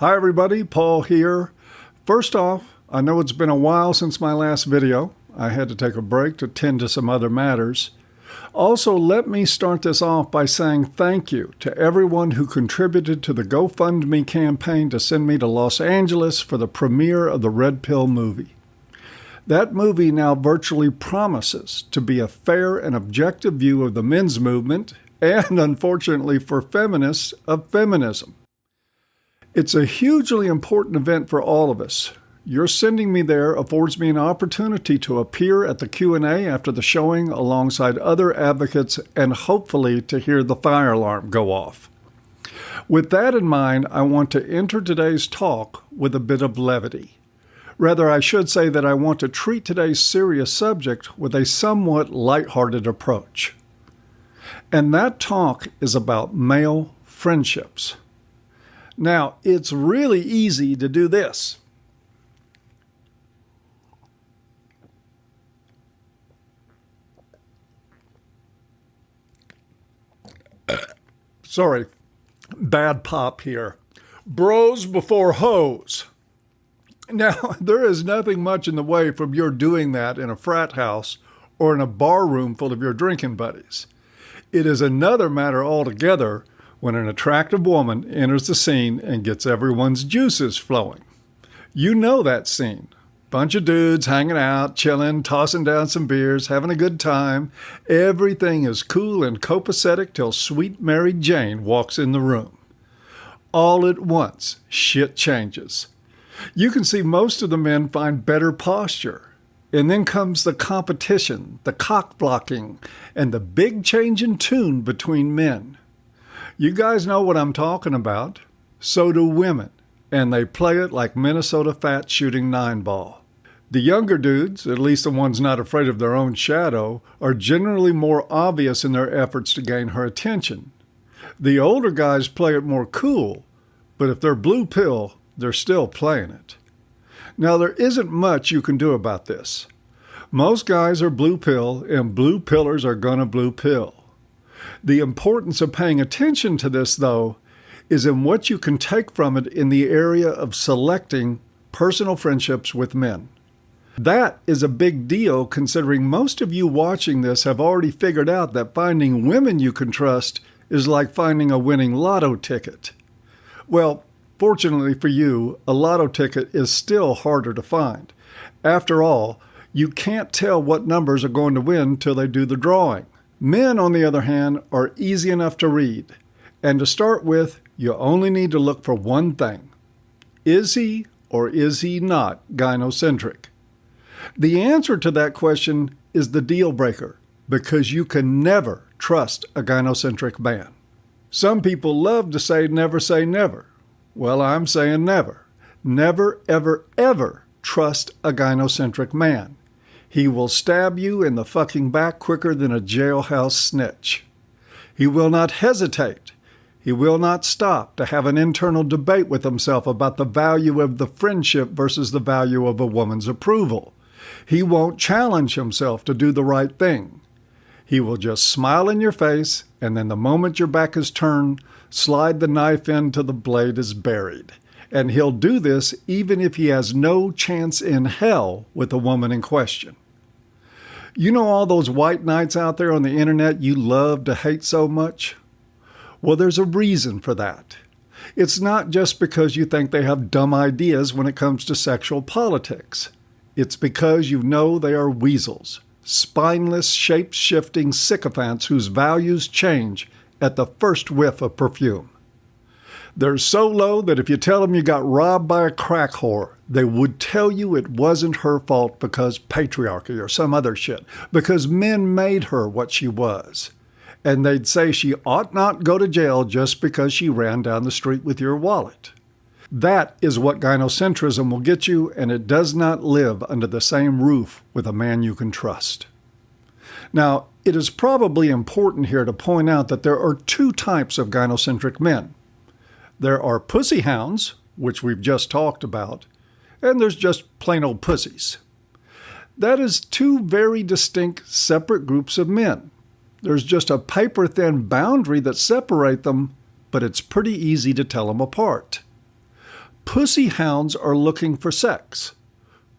Hi everybody, Paul here. First off, I know it's been a while since my last video. I had to take a break to tend to some other matters. Also, let me start this off by saying thank you to everyone who contributed to the GoFundMe campaign to send me to Los Angeles for the premiere of the Red Pill movie. That movie now virtually promises to be a fair and objective view of the men's movement and, unfortunately for feminists, of feminism. It's a hugely important event for all of us. Your sending me there affords me an opportunity to appear at the Q&A after the showing alongside other advocates and hopefully to hear the fire alarm go off. With that in mind, I want to enter today's talk with a bit of levity. Rather, I should say that I want to treat today's serious subject with a somewhat lighthearted approach. And that talk is about male friendships. Now, it's really easy to do this. Sorry, bad pop here. Bros before hoes. Now, there is nothing much in the way from your doing that in a frat house or in a bar room full of your drinking buddies. It is another matter altogether when an attractive woman enters the scene and gets everyone's juices flowing. You know that scene. Bunch of dudes hanging out, chilling, tossing down some beers, having a good time. Everything is cool and copacetic till sweet Mary Jane walks in the room. All at once, shit changes. You can see most of the men find better posture. And then comes the competition, the cock blocking, and the big change in tune between men. You guys know what I'm talking about. So do women, and they play it like Minnesota Fat shooting 9-ball. The younger dudes, at least the ones not afraid of their own shadow, are generally more obvious in their efforts to gain her attention. The older guys play it more cool, but if they're blue pill, they're still playing it. Now, there isn't much you can do about this. Most guys are blue pill, and blue pillers are gonna blue pill. The importance of paying attention to this, though, is in what you can take from it in the area of selecting personal friendships with men. That is a big deal considering most of you watching this have already figured out that finding women you can trust is like finding a winning lotto ticket. Well, fortunately for you, a lotto ticket is still harder to find. After all, you can't tell what numbers are going to win till they do the drawing. Men, on the other hand, are easy enough to read. And to start with, you only need to look for one thing. Is he or is he not gynocentric? The answer to that question is the deal breaker, because you can never trust a gynocentric man. Some people love to say never. Well, I'm saying never. Never, ever, ever trust a gynocentric man. He will stab you in the fucking back quicker than a jailhouse snitch. He will not hesitate. He will not stop to have an internal debate with himself about the value of the friendship versus the value of a woman's approval. He won't challenge himself to do the right thing. He will just smile in your face, and then the moment your back is turned, slide the knife in till the blade is buried. And he'll do this even if he has no chance in hell with the woman in question. You know all those white knights out there on the internet you love to hate so much? Well, there's a reason for that. It's not just because you think they have dumb ideas when it comes to sexual politics. It's because you know they are weasels, spineless, shape-shifting sycophants whose values change at the first whiff of perfume. They're so low that if you tell them you got robbed by a crack whore, they would tell you it wasn't her fault because patriarchy or some other shit, because men made her what she was. And they'd say she ought not go to jail just because she ran down the street with your wallet. That is what gynocentrism will get you, and it does not live under the same roof with a man you can trust. Now, it is probably important here to point out that there are two types of gynocentric men. There are pussy hounds, which we've just talked about, and there's just plain old pussies. That is two very distinct, separate groups of men. There's just a paper-thin boundary that separates them, but it's pretty easy to tell them apart. Pussy hounds are looking for sex.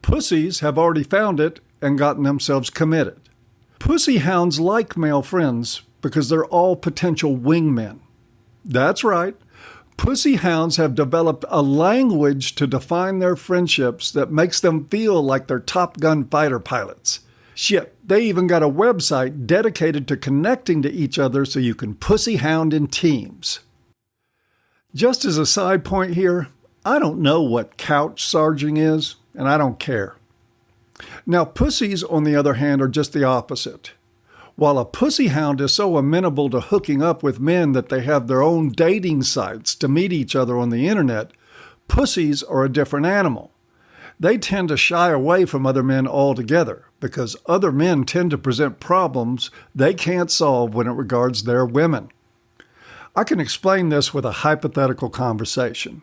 Pussies have already found it and gotten themselves committed. Pussy hounds like male friends because they're all potential wingmen. That's right. Pussy hounds have developed a language to define their friendships that makes them feel like they're Top Gun fighter pilots. Shit, they even got a website dedicated to connecting to each other so you can pussy hound in teams. Just as a side point here, I don't know what couch sarging is, and I don't care. Now, pussies, on the other hand, are just the opposite. While a pussy hound is so amenable to hooking up with men that they have their own dating sites to meet each other on the internet, pussies are a different animal. They tend to shy away from other men altogether because other men tend to present problems they can't solve when it regards their women. I can explain this with a hypothetical conversation.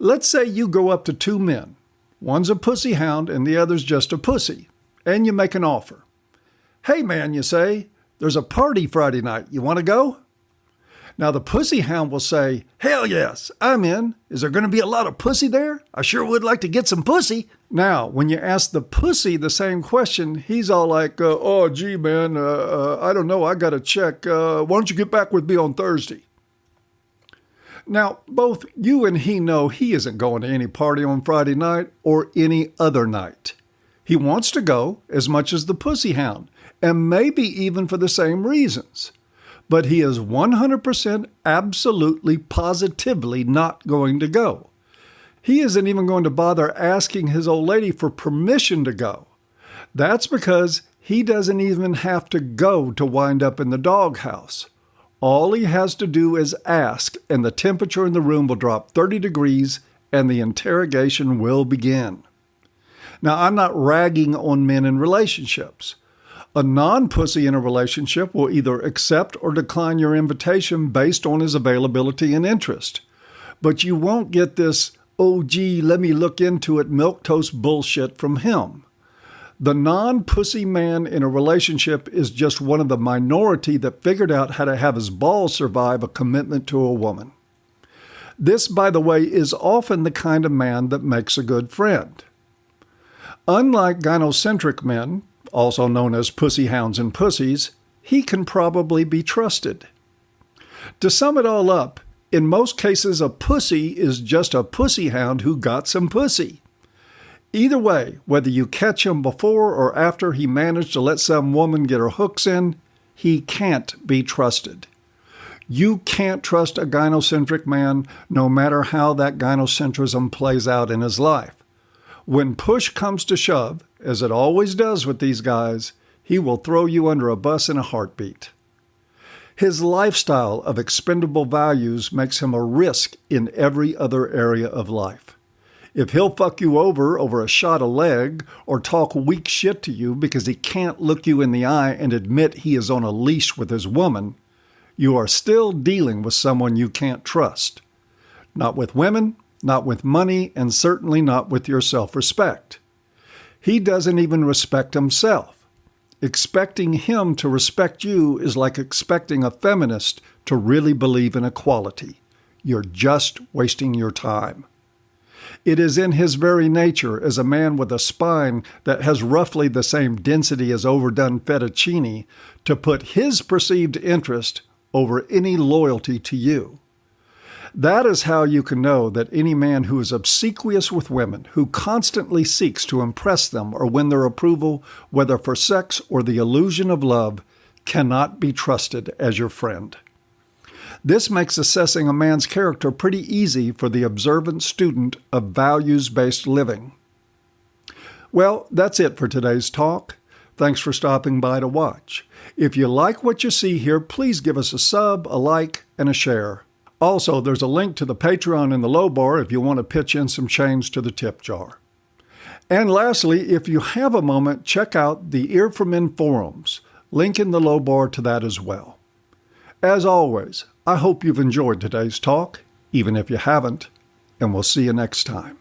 Let's say you go up to two men. One's a pussy hound and the other's just a pussy, and you make an offer. Hey man, you say, there's a party Friday night. You want to go? Now the pussy hound will say, hell yes, I'm in. Is there going to be a lot of pussy there? I sure would like to get some pussy. Now, when you ask the pussy the same question, he's all like, oh, gee, man, I don't know. I got to check. Why don't you get back with me on Thursday? Now, both you and he know he isn't going to any party on Friday night or any other night. He wants to go as much as the pussy hound, and maybe even for the same reasons. But he is 100% absolutely positively not going to go. He isn't even going to bother asking his old lady for permission to go. That's because he doesn't even have to go to wind up in the doghouse. All he has to do is ask, and the temperature in the room will drop 30 degrees, and the interrogation will begin. Now, I'm not ragging on men in relationships. A non-pussy in a relationship will either accept or decline your invitation based on his availability and interest. But you won't get this, oh gee, let me look into it milquetoast bullshit from him. The non-pussy man in a relationship is just one of the minority that figured out how to have his balls survive a commitment to a woman. This, by the way, is often the kind of man that makes a good friend. Unlike gynocentric men, also known as pussy hounds and pussies, he can probably be trusted. To sum it all up, in most cases a pussy is just a pussy hound who got some pussy. Either way, whether you catch him before or after he managed to let some woman get her hooks in, he can't be trusted. You can't trust a gynocentric man no matter how that gynocentrism plays out in his life. When push comes to shove, as it always does with these guys, he will throw you under a bus in a heartbeat. His lifestyle of expendable values makes him a risk in every other area of life. If he'll fuck you over a shot of leg or talk weak shit to you because he can't look you in the eye and admit he is on a leash with his woman, you are still dealing with someone you can't trust. Not with women, not with money, and certainly not with your self-respect. He doesn't even respect himself. Expecting him to respect you is like expecting a feminist to really believe in equality. You're just wasting your time. It is in his very nature as a man with a spine that has roughly the same density as overdone fettuccine to put his perceived interest over any loyalty to you. That is how you can know that any man who is obsequious with women, who constantly seeks to impress them or win their approval, whether for sex or the illusion of love, cannot be trusted as your friend. This makes assessing a man's character pretty easy for the observant student of values-based living. Well, that's it for today's talk. Thanks for stopping by to watch. If you like what you see here, please give us a sub, a like, and a share. Also, there's a link to the Patreon in the low bar if you want to pitch in some change to the tip jar. And lastly, if you have a moment, check out the Ear for Men forums. Link in the low bar to that as well. As always, I hope you've enjoyed today's talk, even if you haven't, and we'll see you next time.